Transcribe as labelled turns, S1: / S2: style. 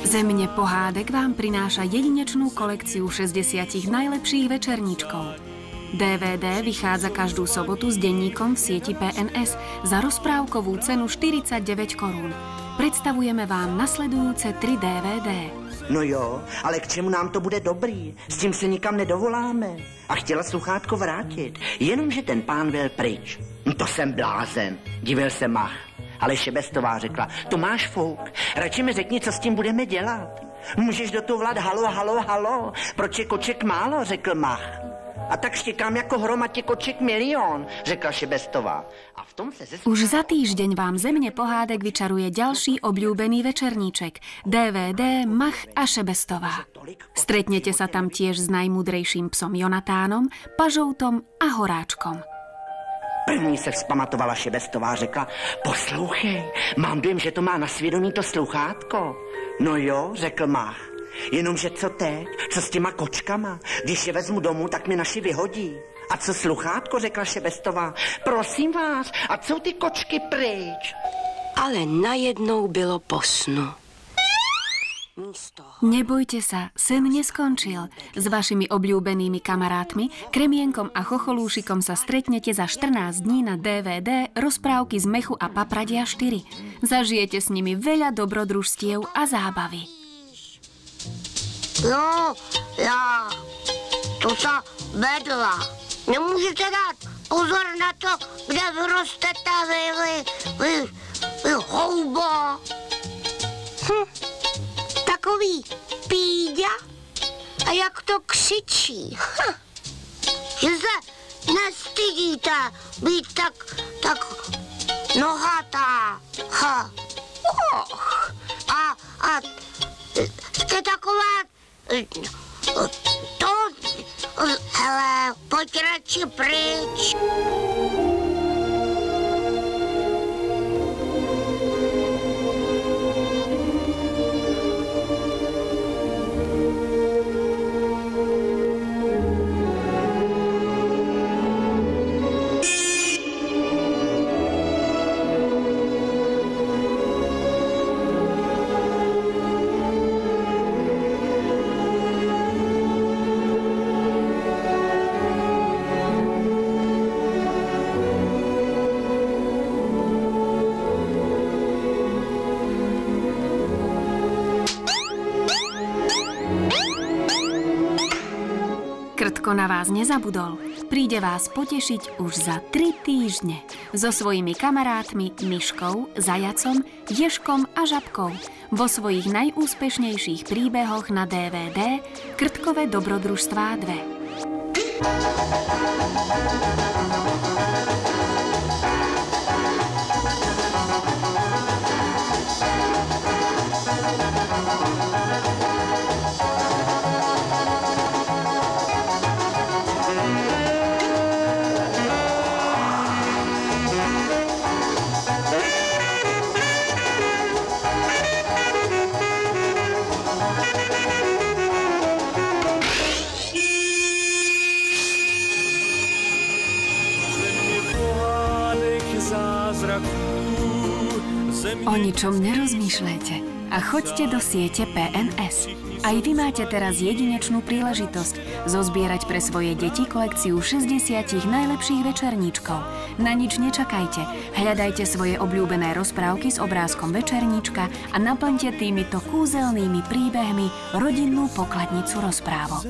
S1: Zemne pohádek vám prináša jedinečnú kolekciu 60 najlepších večerníčkov. DVD vychádza každú sobotu s denníkom v sieti PNS za rozprávkovú cenu 49 korún. Predstavujeme vám nasledujúce 3 DVD.
S2: No jo, ale k čemu nám to bude dobrý? S tím se nikam nedovoláme. A chtěla sluchátko vrátit, jenomže ten pán byl pryč. To jsem blázen, divil se Mach. Ale Šebestová řekla, to máš fouk, radši mi řekni, co s tím budeme dělat. Můžeš do toho volat halo, halo, halo, proč je koček málo, řekl Mach. A tak štěkám jako hromadě koček milión, řekla Šebestová. A v tom se
S1: Už za týždeň vám Zemne pohádek vyčaruje ďalší obľúbený večerníček, DVD Mach a Šebestová. Stretnete sa tam tiež s najmudrejším psom Jonatánom, Pažoutom a Horáčkom.
S2: První se vzpamatovala Šebestová, řekla, poslouchej, mám dojem, že to má na svědomí to sluchátko. No jo, řekl Mach, jenomže co teď, co s těma kočkama, když je vezmu domů, tak mi naši vyhodí. A co sluchátko, řekla Šebestová, prosím vás, a co ty kočky pryč?
S3: Ale najednou bylo po snu.
S1: Nebojte sa, sen neskončil. S vašimi obľúbenými kamarátmi, Kremienkom a Chocholúšikom sa stretnete za 14 dní na DVD Rozprávky z mechu a papradia 4. Zažijete s nimi veľa dobrodružstiev a zábavy.
S4: Jo, já, to sa vedla. Nemůžete dát pozor na to, kde vyrostete vy houbo. Takový píďa a jak to křičí. Že se nestydíte být tak nohatá. A jste taková to, hele, pojď radši pryč.
S1: Krtko na vás nezabudol. Príde vás potešiť už za 3 týždne. So svojimi kamarátmi Myškou, Zajacom, Ježkom a Žabkou. Vo svojich najúspešnejších príbehoch na DVD Krtkové dobrodružstvá 2. O ničom nerozmýšľajte a choďte do siete PNS. Aj vy máte teraz jedinečnú príležitosť zozbierať pre svoje deti kolekciu 60 najlepších večerníčkov. Na nič nečakajte, hľadajte svoje obľúbené rozprávky s obrázkom večerníčka a naplňte týmito kúzelnými príbehmi rodinnú pokladnicu rozprávok.